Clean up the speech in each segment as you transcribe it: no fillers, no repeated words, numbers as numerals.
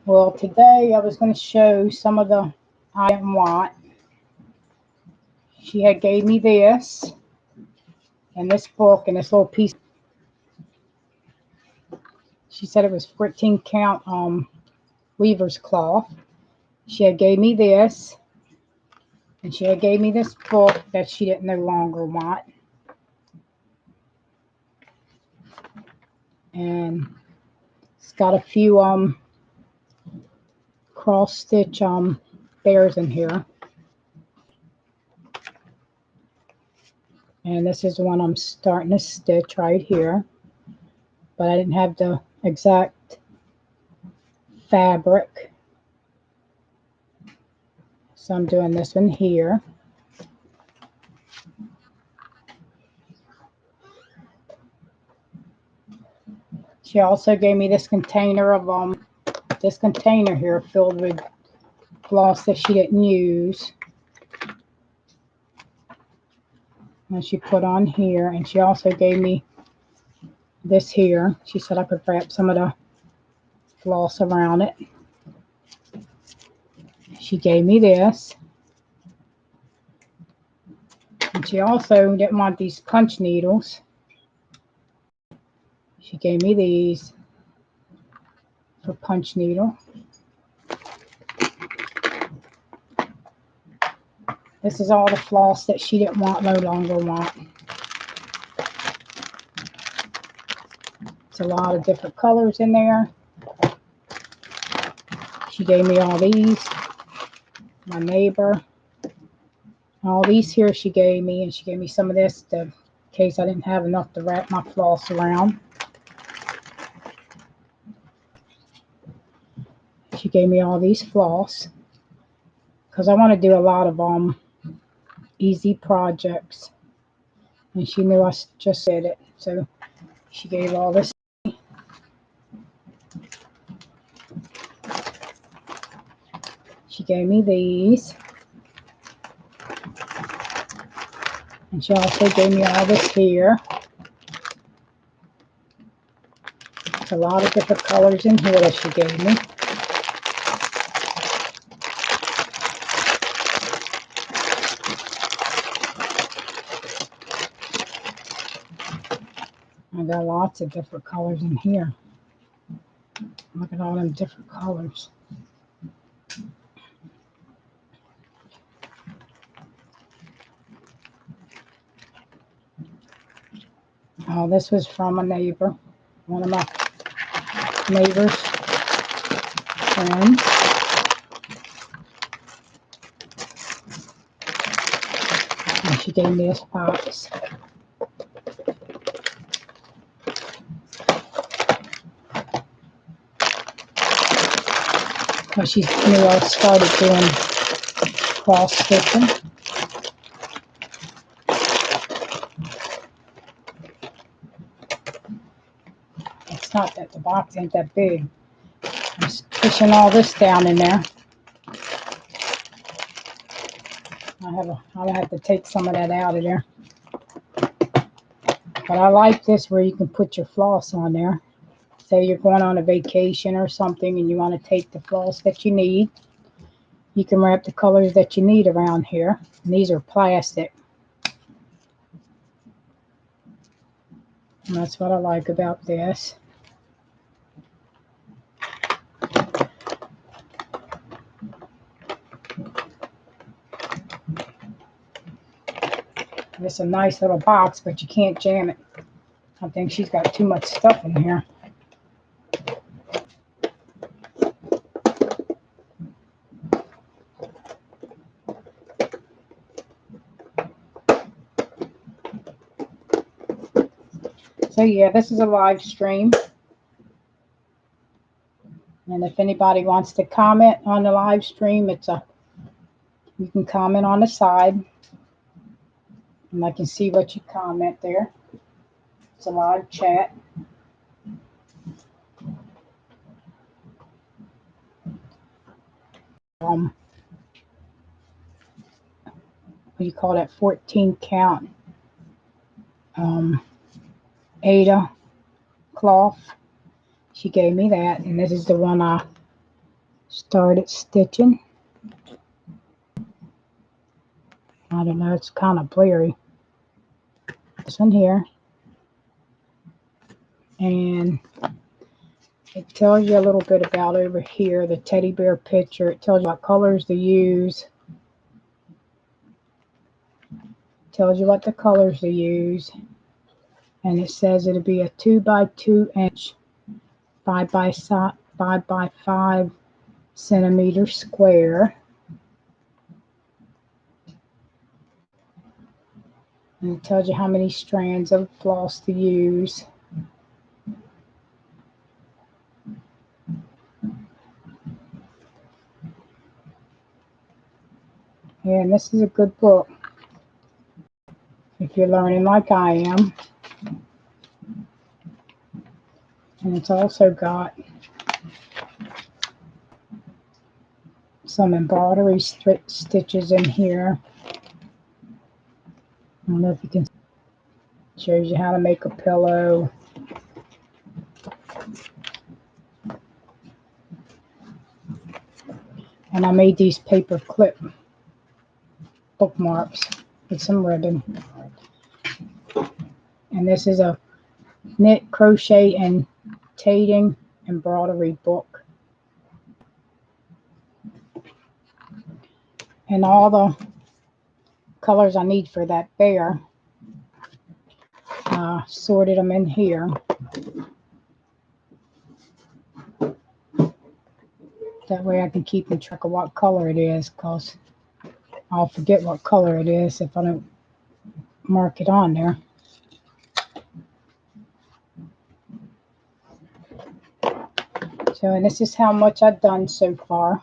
Well, today I was going to show some of the I didn't want. She had gave me this and this book and this little piece. She said it was 14 count weaver's cloth. She had gave me this, and she had gave me this book that she didn't no longer want. And it's got a few cross stitch bears in here. And this is the one I'm starting to stitch right here. But I didn't have the exact fabric. So I'm doing this one here. She also gave me this container of this container here filled with floss that she didn't use. And she put on here, and she also gave me this here. She said I could wrap some of the floss around it. She gave me this. And she also didn't want these punch needles. She gave me these for punch needle. This is all the floss that she didn't want, no longer want. It's a lot of different colors in there. She gave me all these. My neighbor. All these here she gave me, and she gave me some of this in case I didn't have enough to wrap my floss around. She gave me all these floss because I want to do a lot of easy projects, and she knew I just said it, so she gave all this. She gave me these, and she also gave me all this here. It's a lot of different colors in here that she gave me. I got lots of different colors in here. Look at all them different colors. Oh, this was from a neighbor, one of my neighbor's friends. And she gave me this box. Well, she knew I started doing cross stitching. It's not that the box ain't that big. I'm pushing all this down in there. I'll have to take some of that out of there. But I like this where you can put your floss on there. Say you're going on a vacation or something and you want to take the floss that you need. You can wrap the colors that you need around here. And these are plastic. And that's what I like about this. It's a nice little box, but you can't jam it. I think she's got too much stuff in here. So yeah, this is a live stream. And if anybody wants to comment on the live stream, you can comment on the side. And I can see what you comment there. It's a live chat. What do you call that? 14 count Aida cloth. She gave me that, and this is the one I started stitching. I don't know, it's kind of blurry. This one here. And it tells you a little bit about over here, the teddy bear picture. It tells you what colors to use. It tells you what the colors to use. And it says it'll be a 2 by 2 inch, 5 by 5 centimeter square. And it tells you how many strands of floss to use. And this is a good book if you're learning like I am. And it's also got some embroidery stitches in here. I don't know if you can. Shows you how to make a pillow. And I made these paper clip bookmarks with some ribbon. And this is a knit, crochet, and tatting embroidery book. And all the colors I need for that bear, sorted them in here. That way I can keep in track of what color it is, because I'll forget what color it is if I don't mark it on there. So, and this is how much I've done so far.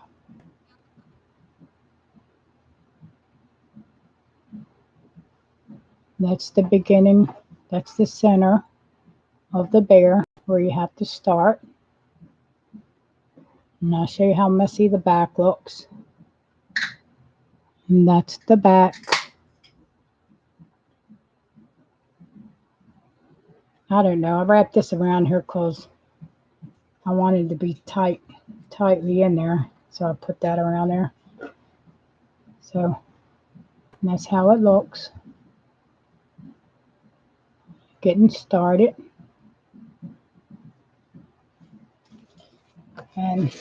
That's the beginning, that's the center of the bear where you have to start. And I'll show you how messy the back looks. And that's the back. I don't know, I wrapped this around here because I wanted it to be tightly in there. So I put that around there. So that's how it looks. Getting started. And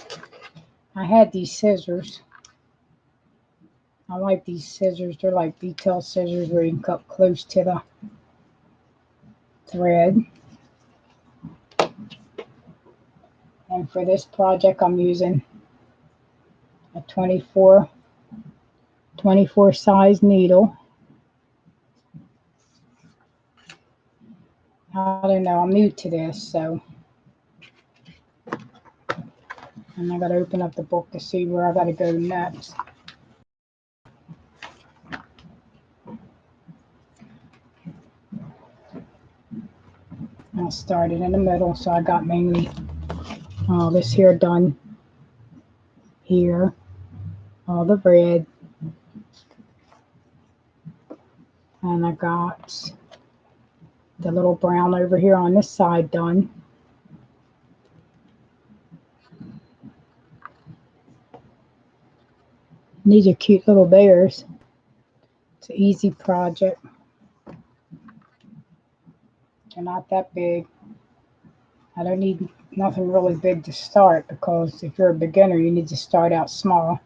I had these scissors. I like these scissors. They're like detail scissors where you can cut close to the thread. And for this project, I'm using a 24 size needle. I don't know, I'm new to this, so. And I gotta open up the book to see where I gotta go next. I started in the middle, so I got mainly all this here done here, all the red, and I got the little brown over here on this side done. These are cute little bears. It's an easy project. They're not that big. I don't need nothing really big to start, because if you're a beginner, you need to start out small.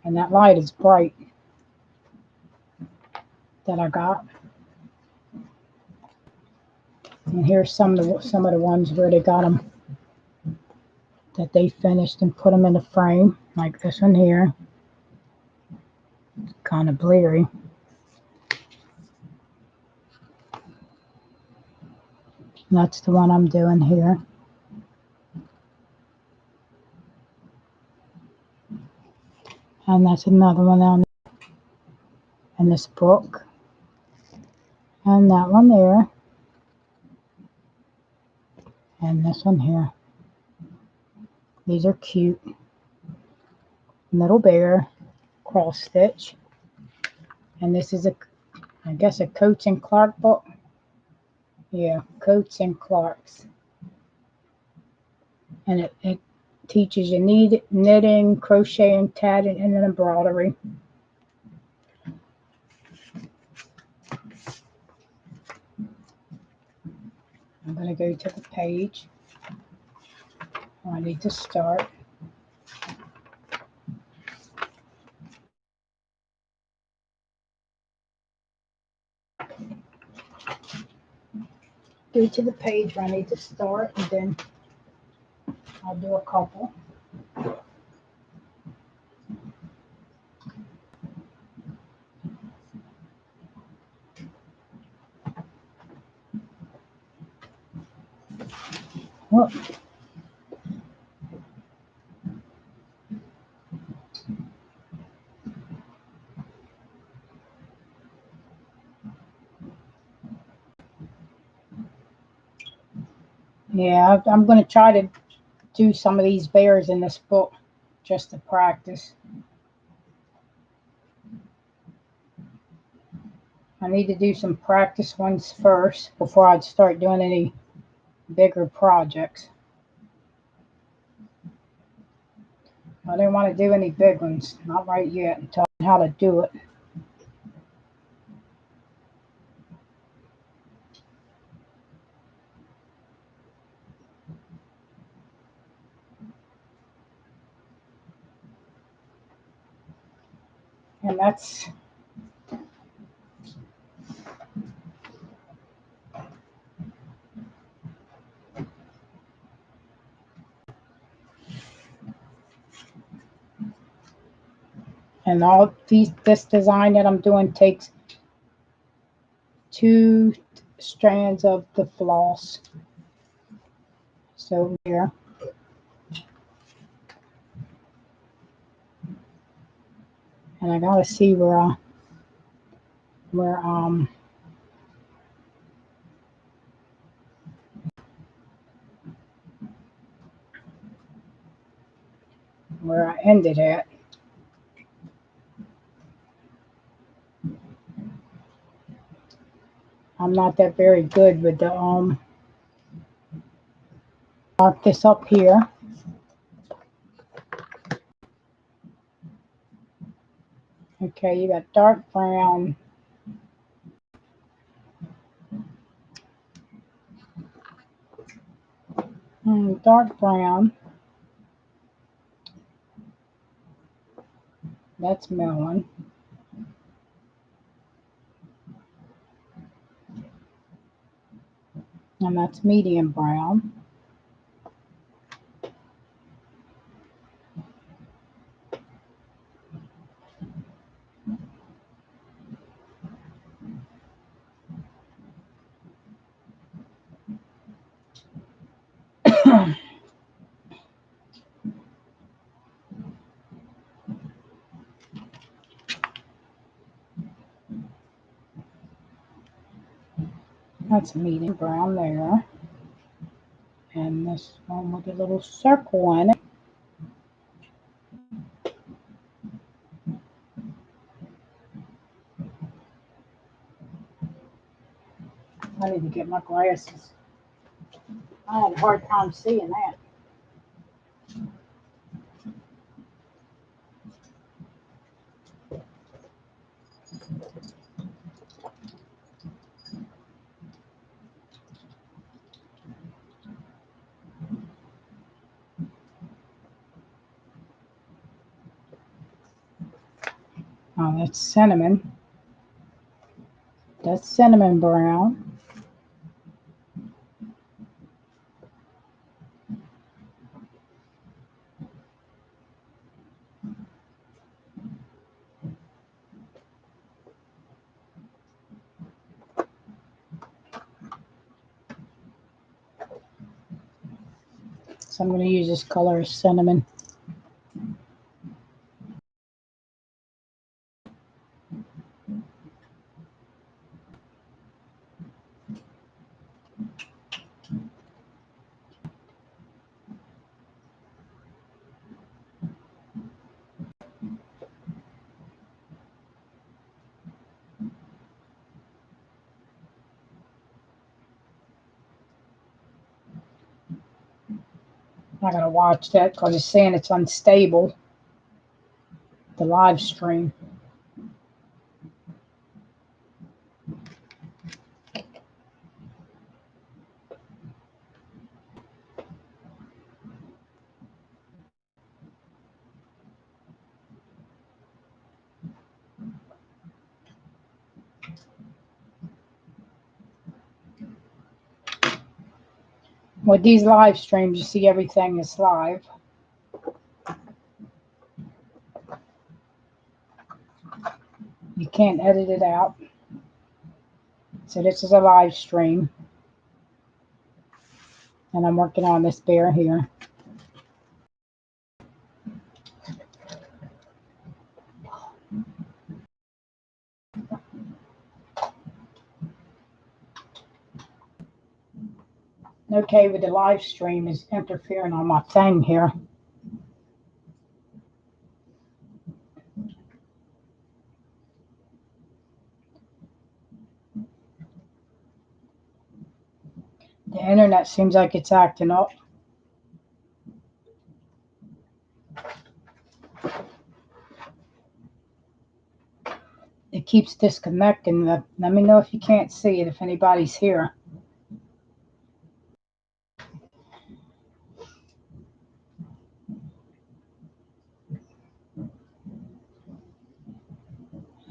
And that light is bright that I got. And here's some of the ones where they got them, that they finished and put them in the frame, like this one here. Kind of blurry. That's the one I'm doing here. And that's another one on in this book. And that one there. And this one here. These are cute. Little bear cross stitch. And this is I guess a Coats and Clark book. Yeah, Coats and Clarks. And it teaches you knitting, crocheting, tatting, and then embroidery. I'm going to go to the page where I need to start. Go to the page where I need to start, and then I'll do a couple. Well, yeah, I'm going to try to do some of these bears in this book just to practice. I need to do some practice ones first before I'd start doing any bigger projects. I don't want to do any big ones, not right yet, until I know how to do it. And that's and all this design that I'm doing takes 2 strands of the floss. So here, and I gotta see where where I ended at. I'm not that very good with the mark this up here. Okay, you got dark brown, dark brown. That's melon. And that's medium brown. That's medium brown there. And this one with a little circle in it. I need to get my glasses. I had a hard time seeing that. Oh, that's cinnamon. That's cinnamon brown. So I'm going to use this color as cinnamon. I gotta watch that because it's saying it's unstable, the live stream. With these live streams, you see everything is live. You can't edit it out. So this is a live stream. And I'm working on this bear here. Okay, with the live stream is interfering on my thing here. The internet seems like it's acting up. It keeps disconnecting. Let me know if you can't see it, if anybody's here.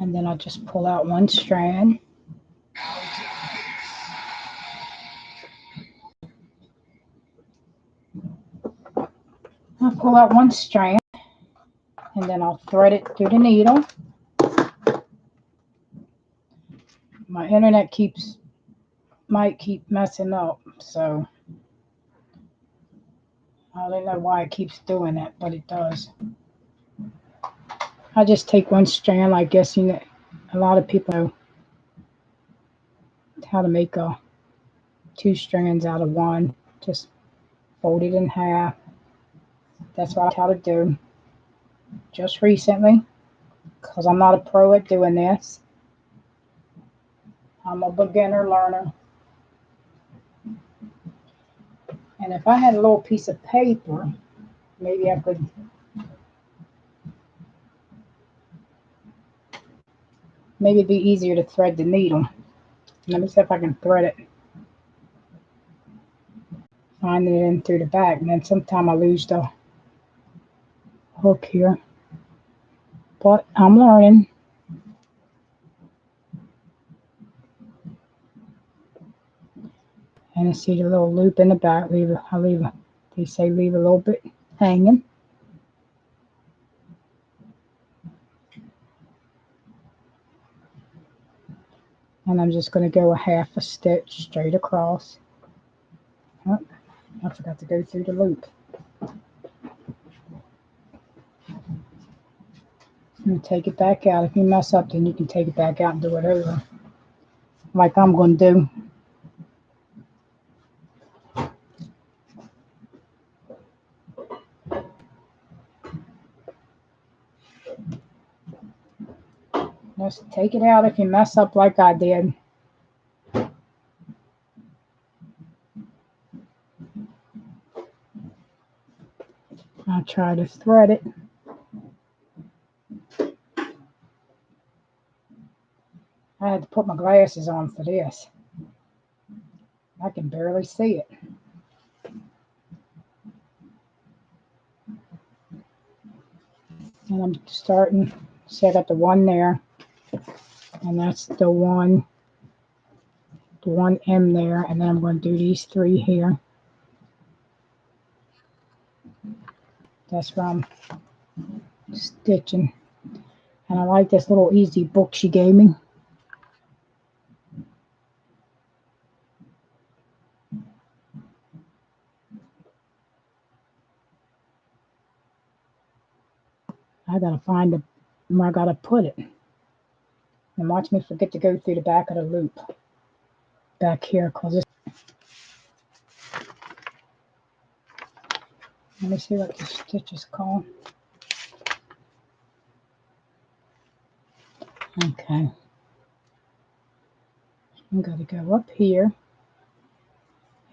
And then I'll just pull out one strand. I'll pull out one strand, and then I'll thread it through the needle. My internet might keep messing up, so I don't know why it keeps doing that, but it does. I just take one strand. I guess you know, a lot of people know how to make two strands out of one. Just fold it in half. That's what I know how to do. Just recently, because I'm not a pro at doing this. I'm a beginner learner. And if I had a little piece of paper, maybe I could maybe it'd be easier to thread the needle. Let me see if I can thread it. Find it in through the back, and then sometime I lose the hook here. But I'm learning. And I see the little loop in the back. They say leave a little bit hanging. And I'm just going to go a half a stitch straight across. Oh, I forgot to go through the loop. And take it back out. If you mess up, then you can take it back out and do it over, like I'm going to do. Just take it out if you mess up like I did. I'll try to thread it. I had to put my glasses on for this. I can barely see it. And I'm starting, so I got the one there, and that's the one M there, and then I'm going to do these three here. That's where I'm stitching. And I like this little easy book she gave me. I gotta find where I gotta put it. And watch me forget to go through the back of the loop. Back here, cause it's. Let me see what the stitch is called. Okay. I'm gonna go up here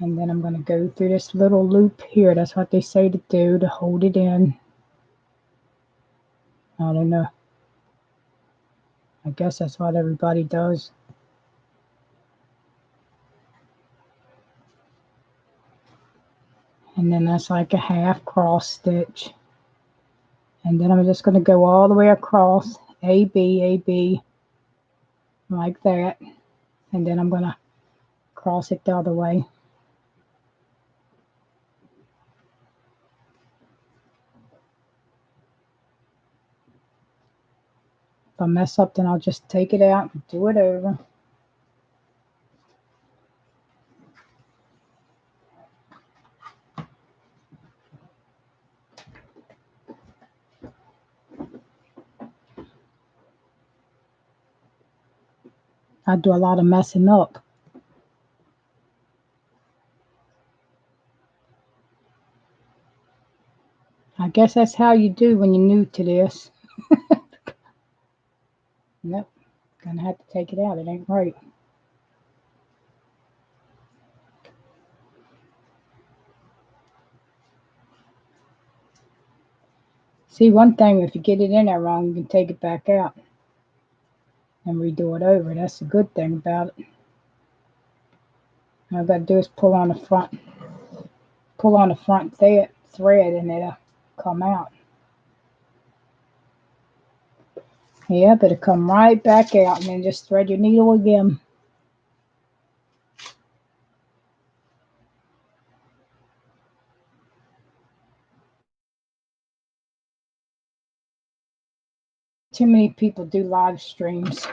And then I'm going to go through this little loop here. That's what they say to do, to hold it in. I don't know. I guess that's what everybody does. And then that's like a half cross stitch. And then I'm just going to go all the way across, A, B, A, B, like that. And then I'm going to cross it the other way. If I mess up, then I'll just take it out and do it over. I do a lot of messing up. I guess that's how you do when you're new to this. Nope, gonna have to take it out. It ain't right. See, one thing, if you get it in there wrong, you can take it back out and redo it over. That's the good thing about it. All I've got to do is pull on the front thread and it'll come out. Yep, it'll come right back out, and then just thread your needle again. Too many people do live streams.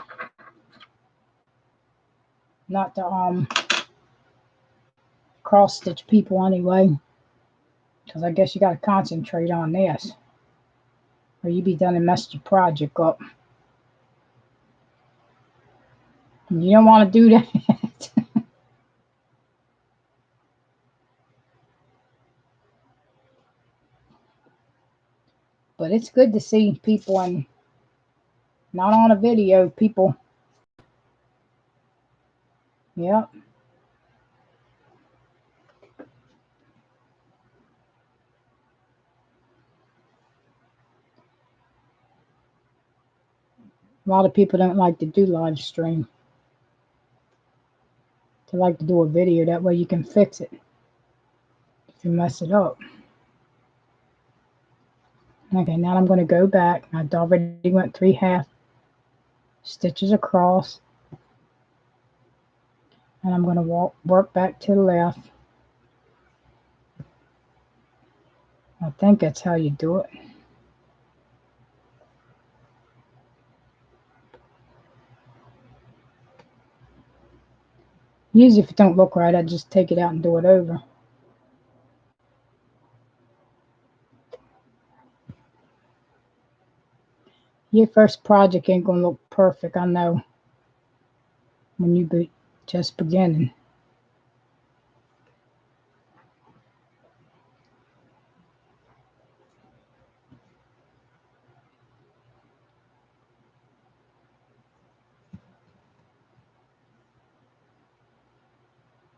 Not the cross stitch people anyway, because I guess you got to concentrate on this, or you be done and messed your project up. And you don't want to do that. But it's good to see people, and not on a video, people. Yep. A lot of people don't like to do live stream. They like to do a video, that way you can fix it if you mess it up. Okay, now I'm going to go back. I already went 3 half stitches across, and I'm going to work back to the left. I think that's how you do it. Usually if it don't look right, I just take it out and do it over. Your first project ain't going to look perfect, I know, when you be just beginning.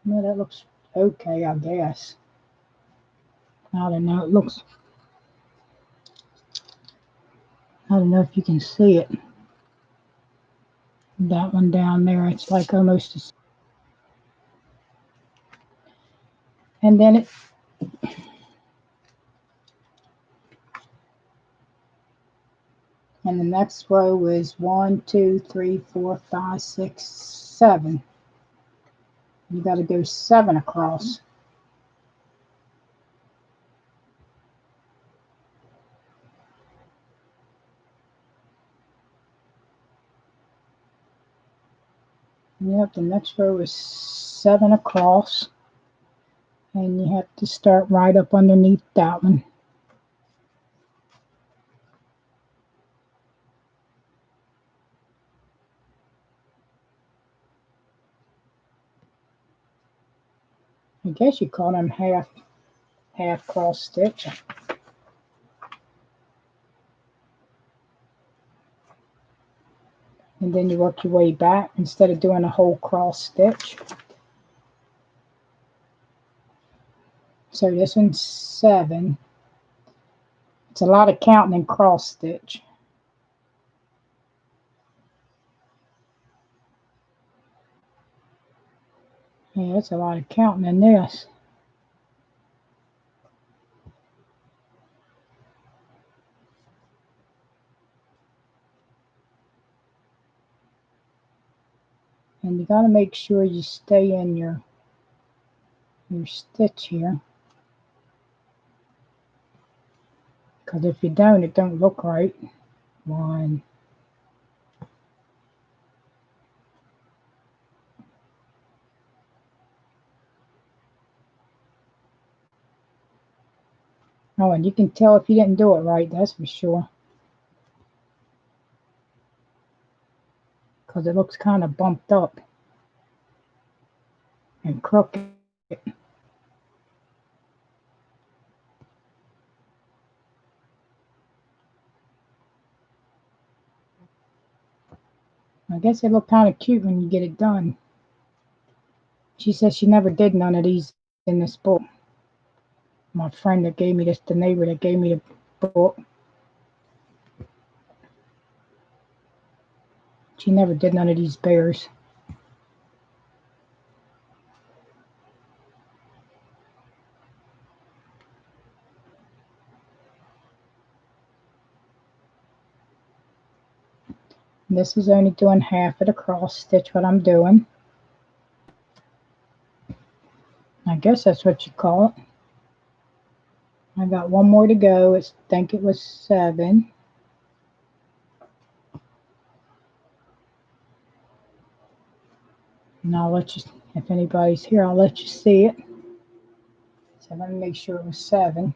Well, that looks okay, I guess. I don't know. It looks, I don't know if you can see it. That one down there, it's like almost, and then it, and the next row is 1, 2, 3, 4, 5, 6, 7. You got to go 7 across. Yep, the next row is 7 across, and you have to start right up underneath that one. I guess you call them half cross stitch. And then you work your way back instead of doing a whole cross stitch. So this one's 7. It's a lot of counting in cross stitch. Yeah, it's a lot of counting in this. And you got to make sure you stay in your stitch here. Because if you don't, it don't look right. 1. Oh, and you can tell if you didn't do it right, that's for sure. Because it looks kind of bumped up and crooked. I guess it looked kind of cute when you get it done. She says she never did none of these in this book. My friend that gave me this, the neighbor that gave me the book, she never did none of these bears. This is only doing half of the cross stitch, what I'm doing. I guess that's what you call it. I got one more to go. I think it was 7. And I'll let you, if anybody's here, I'll let you see it. So let me make sure it was 7.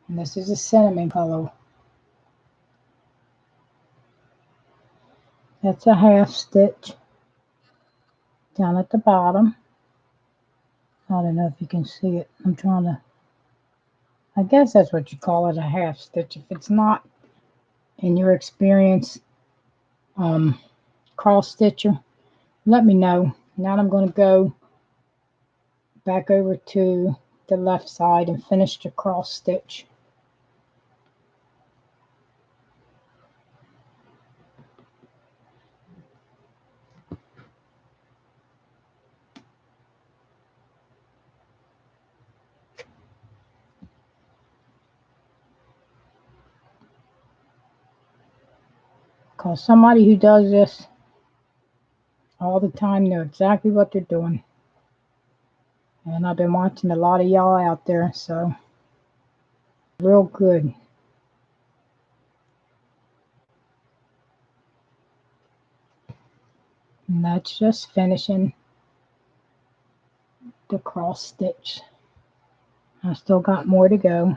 And this is a cinnamon color. That's a half stitch down at the bottom. I don't know if you can see it. I'm trying to, I guess that's what you call it, a half stitch. If it's not, in your experience, cross stitcher, let me know. Now I'm going to go back over to the left side and finish the cross stitch. Because somebody who does this all the time know exactly what they're doing. And I've been watching a lot of y'all out there, so real good. And that's just finishing the cross stitch. I still got more to go.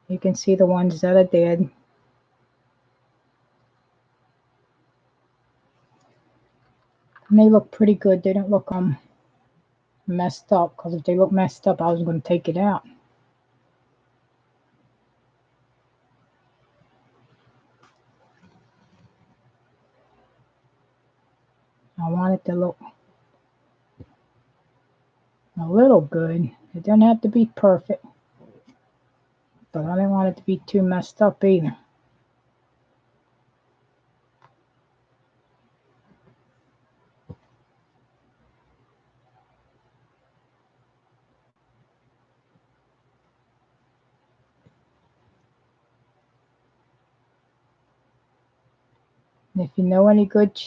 You can see the ones that I did. And they look pretty good. They don't look messed up, because if they look messed up, I was going to take it out. I want it to look a little good. It doesn't have to be perfect, but I don't want it to be too messed up either. And if you know any good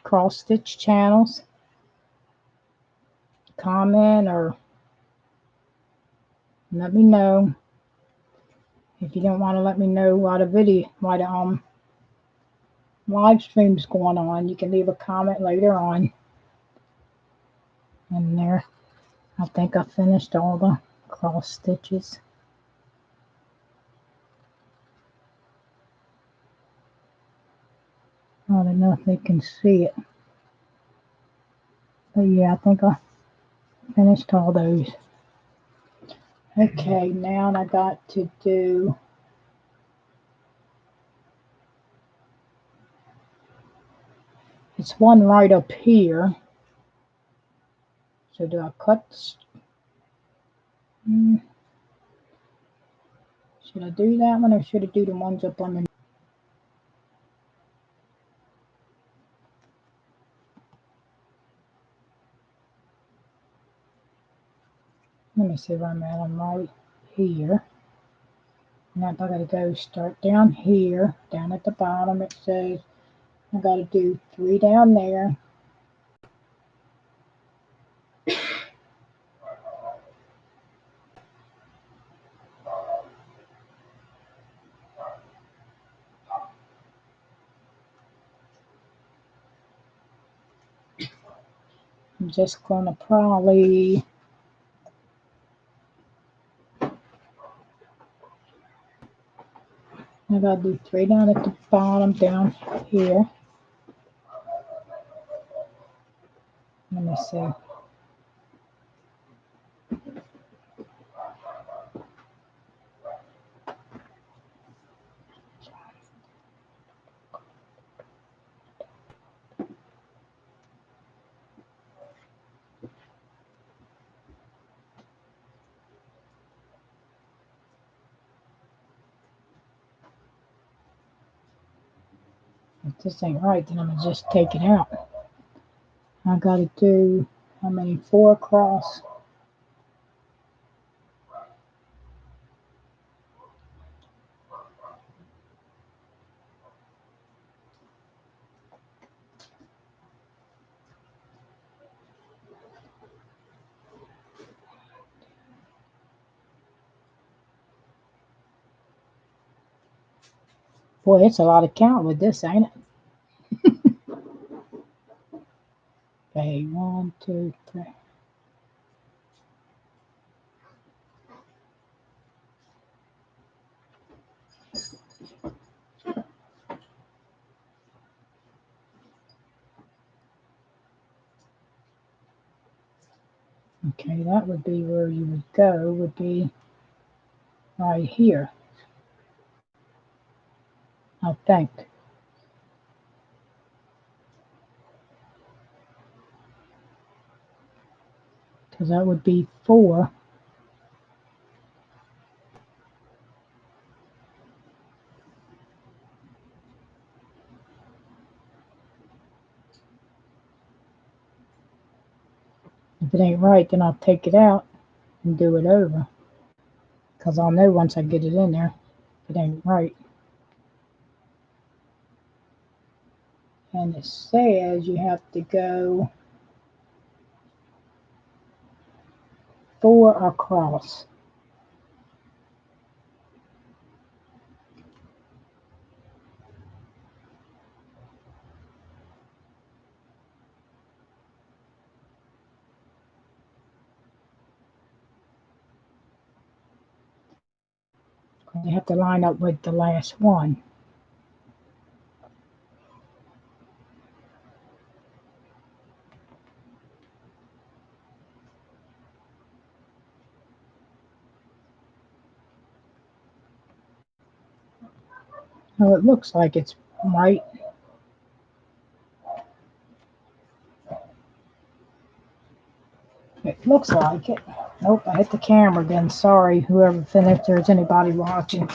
cross stitch channels, comment or let me know. If you don't want to let me know why the live stream's going on, you can leave a comment later on. And there, I think I finished all the cross stitches. I don't know if they can see it, but yeah, I think I finished all those. Okay, now I got to do It's one right up here. So do I cut? Should I do that one or should I do the ones up on the? Let me see where I'm at. I'm right here. Now I gotta go start down here. Down at the bottom it says I gotta do 3 down there. I'm just gonna probably I gotta do 3 down at the bottom down here. Let me see. If this ain't right, then I'm gonna just take it out. I gotta do how many? 4 across. Boy, it's a lot of count with this, ain't it? Okay, 1, 2, 3. Okay, that would be where you would go, would be right here, I think. Because that would be 4. If it ain't right, then I'll take it out and do it over. Because I'll know once I get it in there if it ain't right. And it says you have to go 4 across. You have to line up with the last one. Well, it looks like it's right. It looks like it. Nope, I hit the camera again. Sorry, whoever, if there's anybody watching.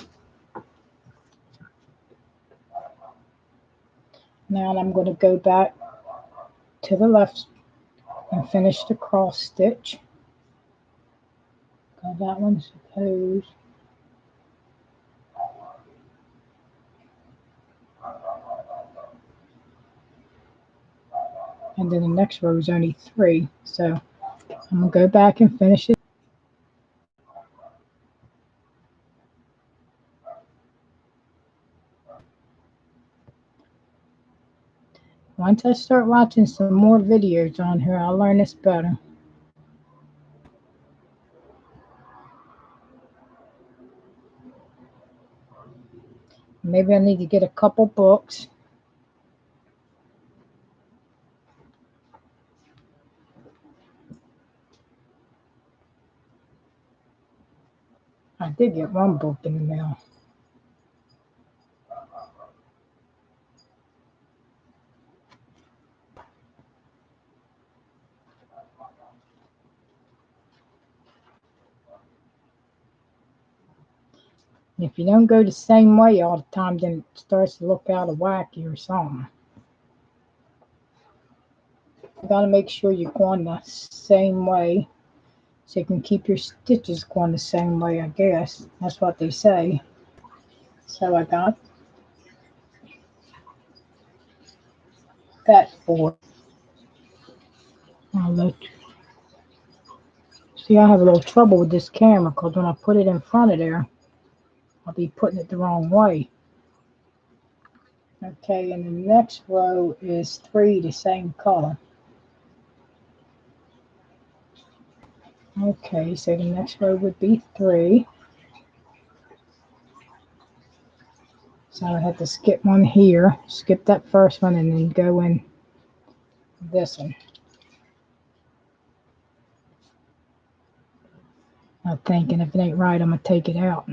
Now I'm going to go back to the left and finish the cross stitch. Got that one's supposed. And then the next row is only 3, so I'm going to go back and finish it. Once I start watching some more videos on here, I'll learn this better. Maybe I need to get a couple books. I did get one book in the mail. If you don't go the same way all the time, then it starts to look out of wacky or something. You gotta make sure you're going the same way so you can keep your stitches going the same way, I guess. That's what they say. So I got that for. Now look. See, I have a little trouble with this camera because when I put it in front of there, I'll be putting it the wrong way. Okay, and the next row is 3, the same color. Okay, so the next row would be 3. So I had to skip one here, skip that first one, and then go in this one. I'm thinking if it ain't right, I'm going to take it out.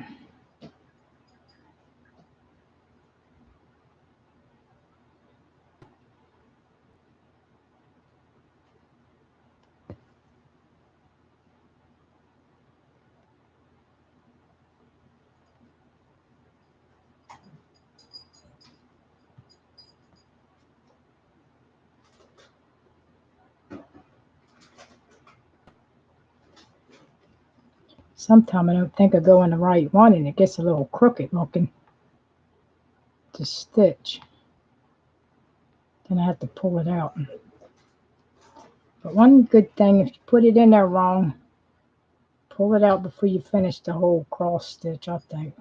Sometimes I don't think I go in the right one, and it gets a little crooked looking to stitch. Then I have to pull it out. But one good thing, if you put it in there wrong, pull it out before you finish the whole cross stitch, I think.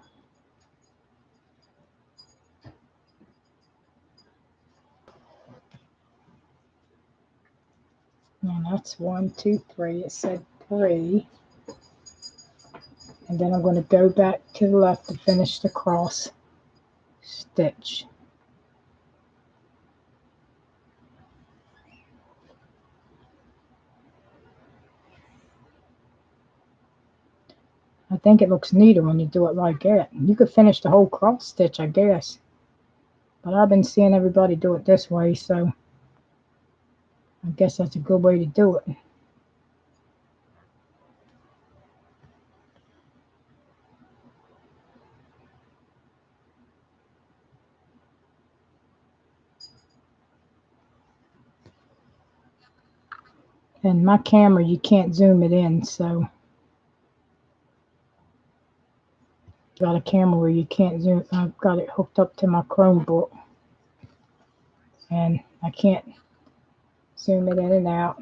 And that's 1, 2, 3. It said 3. And then I'm going to go back to the left to finish the cross stitch. I think it looks neater when you do it like that. You could finish the whole cross stitch, I guess. But I've been seeing everybody do it this way, so I guess that's a good way to do it. And my camera, you can't zoom it in, so got a camera where you can't zoom. I've got it hooked up to my Chromebook, and I can't zoom it in and out.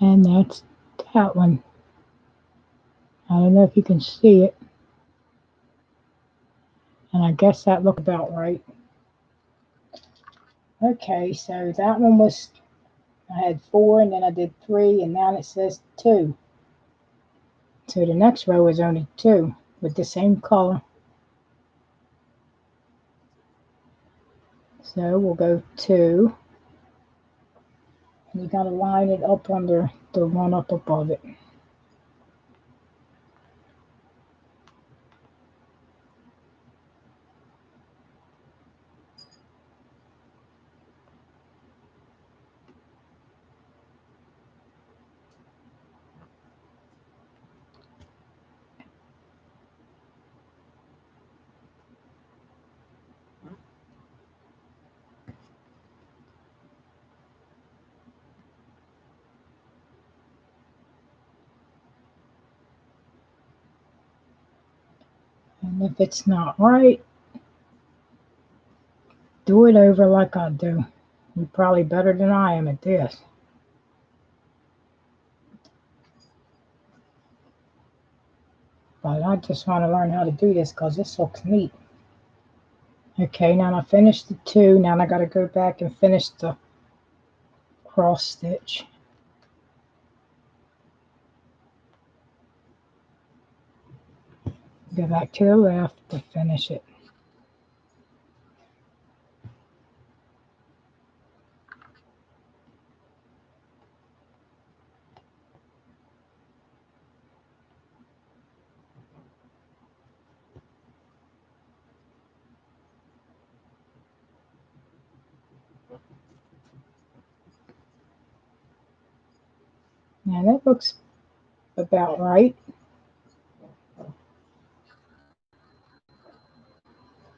And that's that one. I don't know if you can see it. And I guess that looked about right. Okay, so that one was, I had 4 and then I did 3 and now it says 2. So the next row is only 2 with the same color. So we'll go 2. And you got to line it up under the one up above it. And if it's not right, do it over like I do. You're probably better than I am at this. But I just want to learn how to do this because this looks neat. Okay, now I finished the 2. Now I got to go back and finish the cross stitch. Go back to the left to finish it. And that looks about right.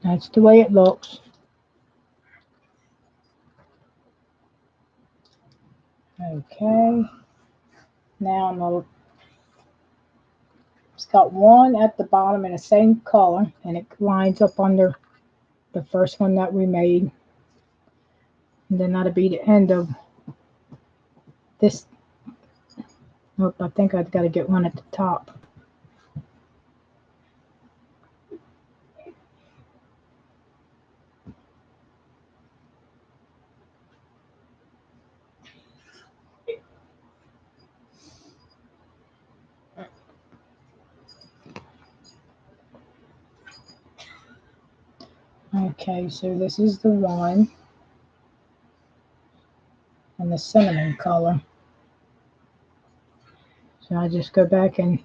That's the way it looks. Okay. Now it's got one at the bottom in the same color, and it lines up under the first one that we made. And then that'll be the end of this. Oh, I think I've got to get one at the top. Okay, so this is the one in the cinnamon color. So I just go back and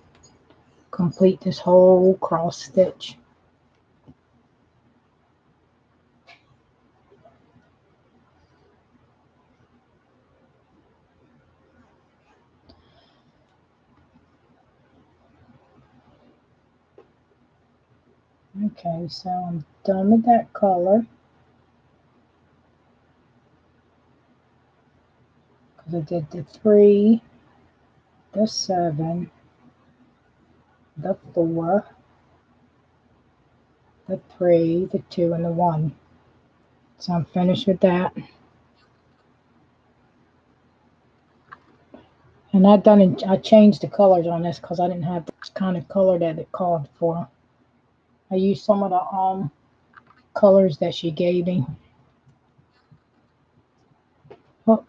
complete this whole cross stitch. Okay, so I'm done with that color. Because I did the 3, the 7, the 4, the 3, the 2, and the 1. So I'm finished with that. And I changed the colors on this because I didn't have this kind of color that it called for. I used some of the colors that she gave me. Oh,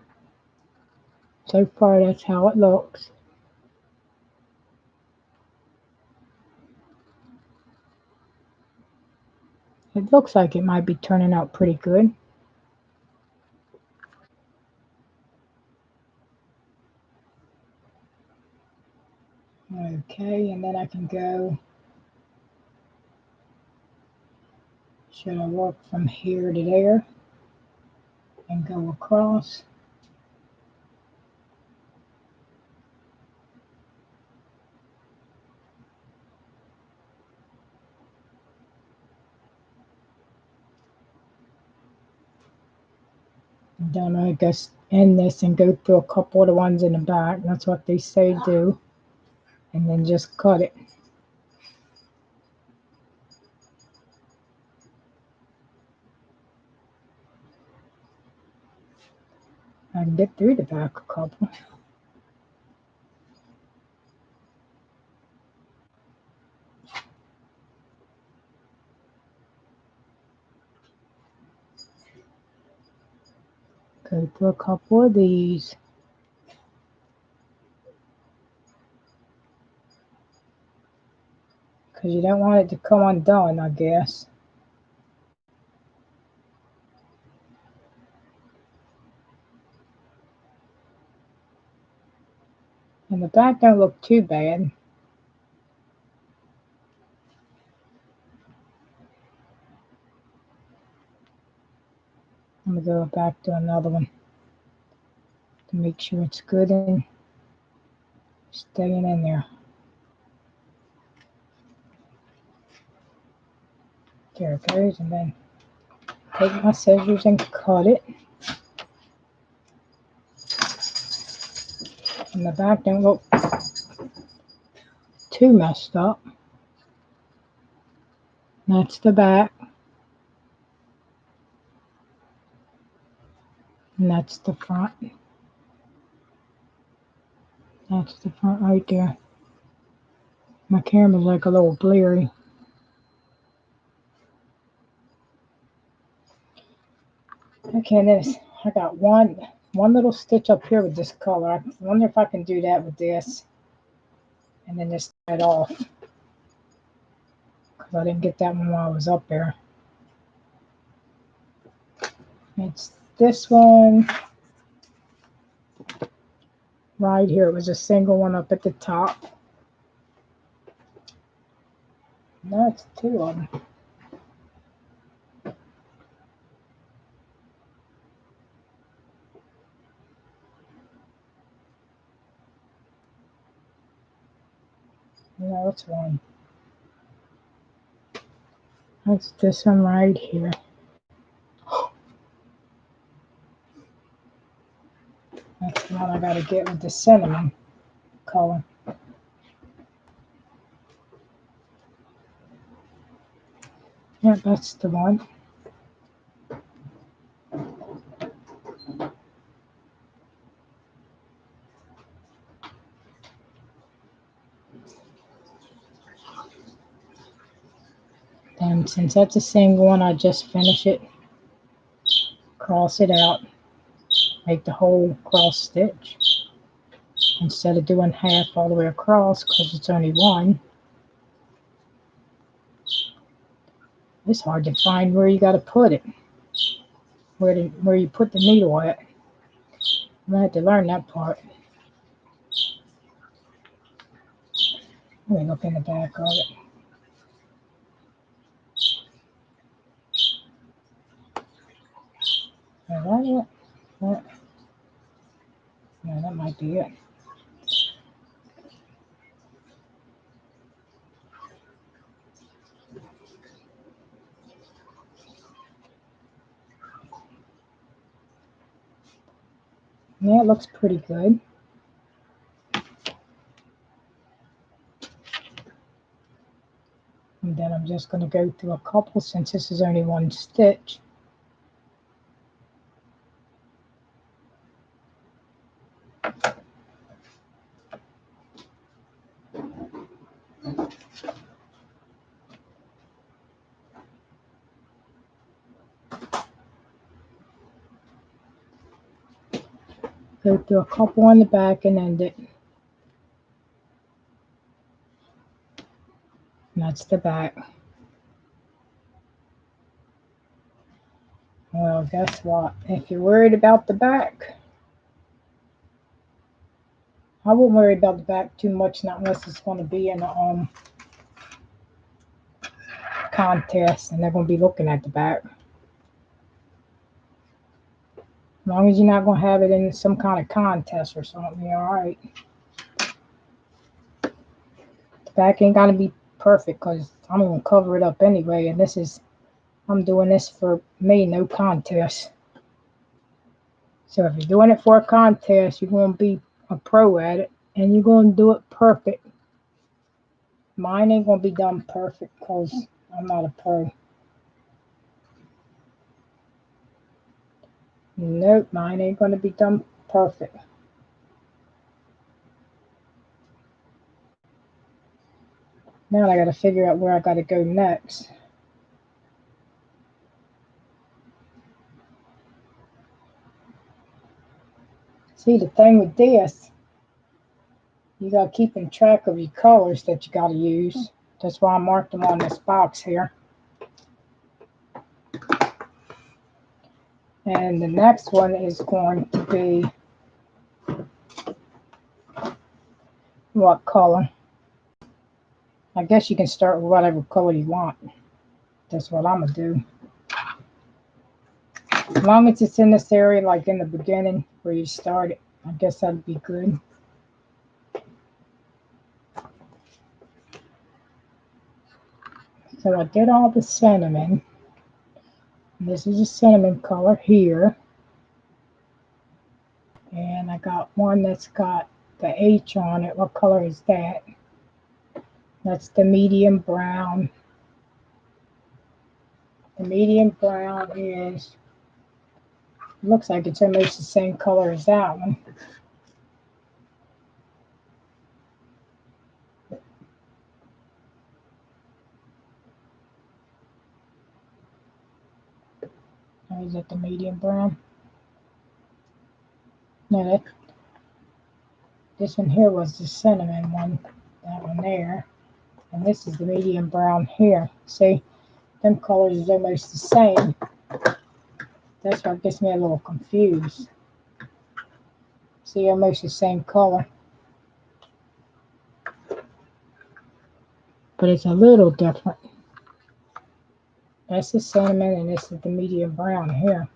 so far that's how it looks. It looks like it might be turning out pretty good. Okay, and then I can go, should I work from here to there and go across? Then I guess end this and go through a couple of the ones in the back. That's what they say do. And then just cut it. I can get through the back a couple. Go through a couple of these. Because you don't want it to come undone, I guess. And the back don't look too bad. I'm going to go back to another one to make sure it's good and staying in there. There it goes. And then take my scissors and cut it. And the back don't look too messed up. That's the back. And that's the front. That's the front right there. My camera's like a little blurry. Okay, and then I got one little stitch up here with this color. I wonder if I can do that with this. And then just tie it off. Because I didn't get that one while I was up there. It's this one right here. It was a single one up at the top. Now it's 2 of them. No, it's one. That's this one right here. That's the one I gotta get with the cinnamon color. Yeah, that's the one. And since that's a single one, I just finish it, cross it out, make the whole cross stitch instead of doing half all the way across because it's only one. It's hard to find where you got to put it, where you put the needle at. I'm gonna have to learn that part. Let me look in the back of it. Is that it? Yeah, that might be it. Yeah, it looks pretty good. And then I'm just going to go through a couple since this is only one stitch. Go through a couple on the back and end it. And that's the back. Well, guess what? If you're worried about the back, I wouldn't worry about the back too much, not unless it's going to be in a contest and they're going to be looking at the back. As long as you're not going to have it in some kind of contest or something, you're all right. The back ain't got to be perfect because I'm going to cover it up anyway, and I'm doing this for me, no contest. So if you're doing it for a contest, you're going to be a pro at it, and you're going to do it perfect. Mine ain't going to be done perfect because I'm not a pro. Nope, mine ain't going to be done perfect. Now I got to figure out where I got to go next. See, the thing with this, you got to keep in track of your colors that you got to use. That's why I marked them on this box here. And the next one is going to be what color? I guess you can start with whatever color you want. That's what I'm going to do. As long as it's in this area, like in the beginning where you started, I guess that'd be good. So I did all the cinnamon. This is a cinnamon color here. And I got one that's got the H on it. What color is that? That's the medium brown. The medium brown is, looks like it's almost the same color as that one. Or is it the medium brown? No, this one here was the cinnamon one. That one there. And this is the medium brown here. See, them colors is almost the same. That's what gets me a little confused. See, almost the same color. But it's a little different. That's the cinnamon and this is the medium brown here.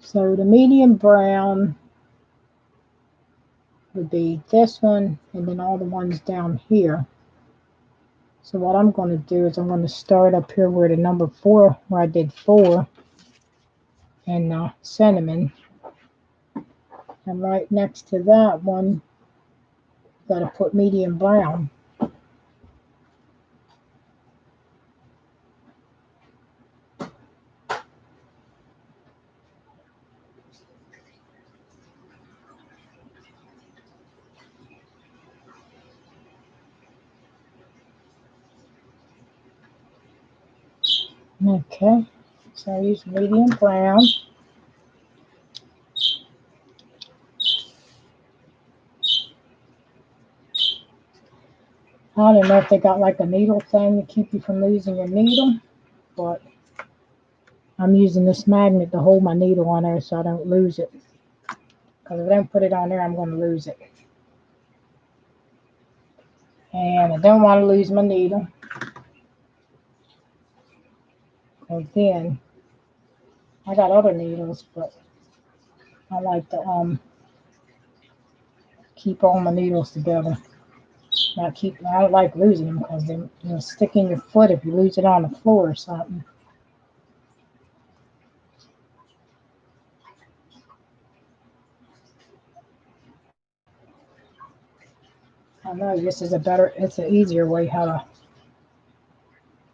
See, So the medium brown would be this one and then all the ones down here. So what I'm going to do is I'm going to start up here where the number 4, where I did 4 and cinnamon. And right next to that one, got to put medium brown. Okay, so I use medium brown. I don't know if they got like a needle thing to keep you from losing your needle, but I'm using this magnet to hold my needle on there so I don't lose it. Because if I don't put it on there, I'm going to lose it. And I don't want to lose my needle. And then I got other needles, but I like to keep all my needles together. I don't like losing them because they stick in your foot if you lose it on the floor or something. I know this is it's an easier way how to.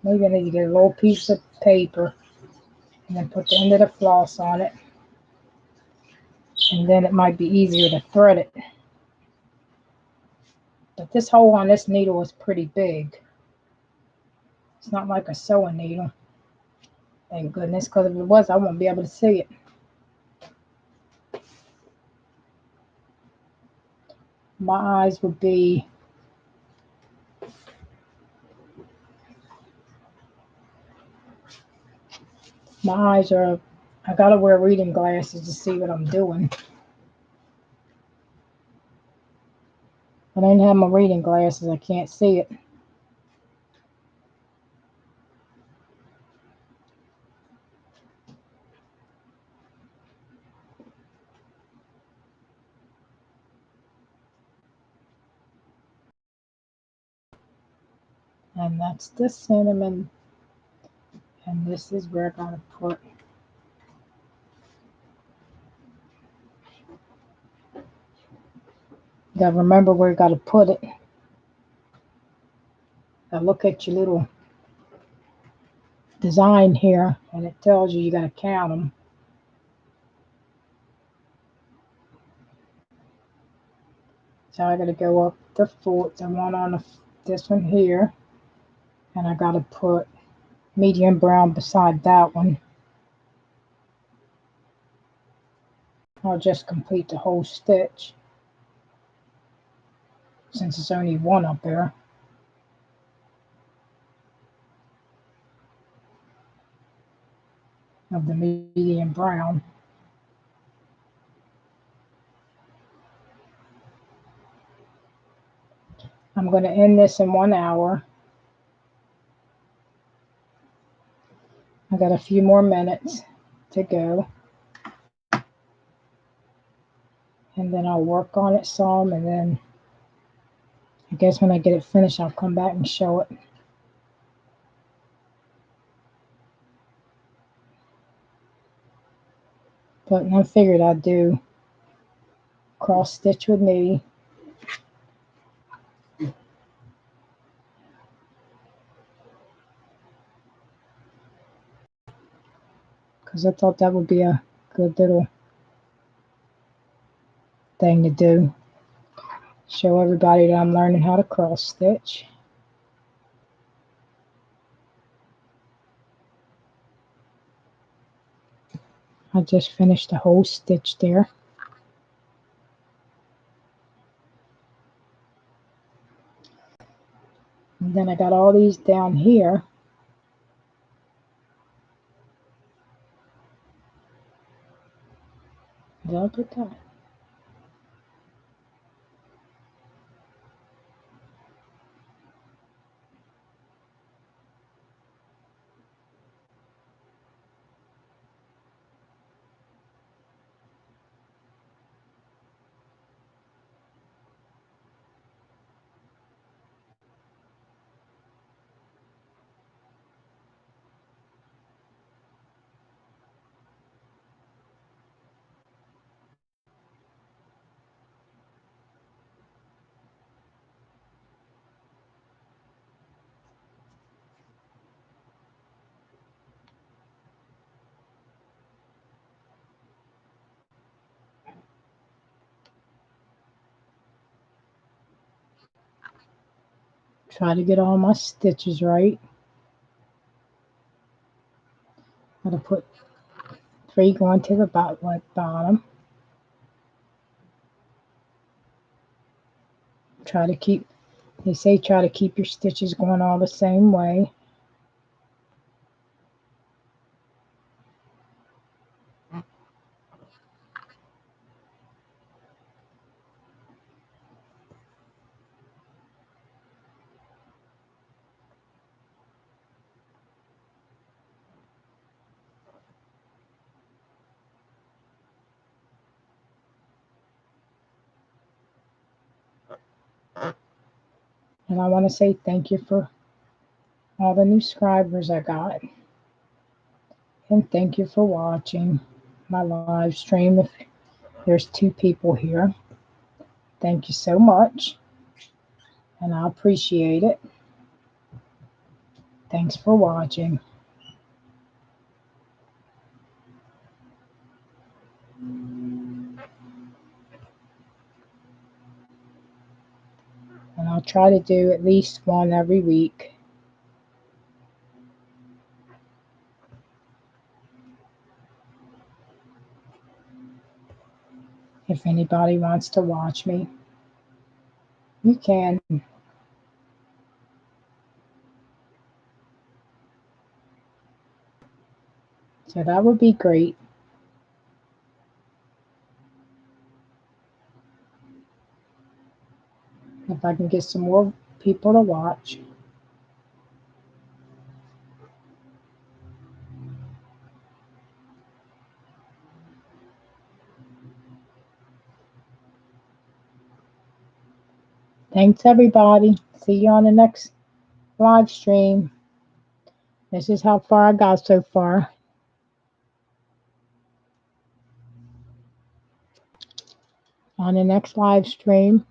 Maybe I need to get a little piece of paper and then put the end of the floss on it. And then it might be easier to thread it. But this hole on this needle is pretty big. It's not like a sewing needle. Thank goodness, because if it was, I wouldn't be able to see it. My eyes would be I gotta wear reading glasses to see what I'm doing. If I don't have my reading glasses, I can't see it. And that's the cinnamon. And this is where I gotta put. You gotta remember where you gotta put it. Now look at your little design here, and it tells you gotta count them. So I gotta go up the fourth. I want on this one here, and I gotta put medium brown beside that one. I'll just complete the whole stitch since it's only one up there. Of the medium brown. I'm going to end this in 1 hour. I got a few more minutes to go. And then I'll work on it some, and then I guess when I get it finished, I'll come back and show it. But I figured I'd do cross stitch with me. Because I thought that would be a good little thing to do. Show everybody that I'm learning how to cross stitch. I just finished the whole stitch there. And then I got all these down here. Look at that. Try to get all my stitches right. I'm going to put 3 going to the bottom. Try to keep, they say try to keep your stitches going all the same way. And I want to say thank you for all the new subscribers I got. And thank you for watching my live stream. If there's 2 people here, thank you so much. And I appreciate it. Thanks for watching. And I'll try to do at least one every week. If anybody wants to watch me, you can. So that would be great. If I can get some more people to watch. Thanks, everybody. See you on the next live stream. This is how far I got so far. On the next live stream.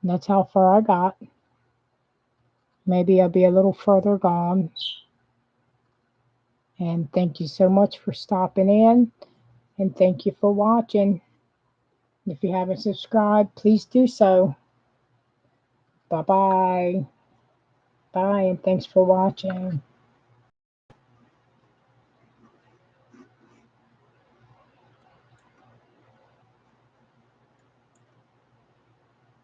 That's how far I got. Maybe I'll be a little further gone. And thank you so much for stopping in. And thank you for watching. If you haven't subscribed, please do so. Bye-bye. Bye, and thanks for watching.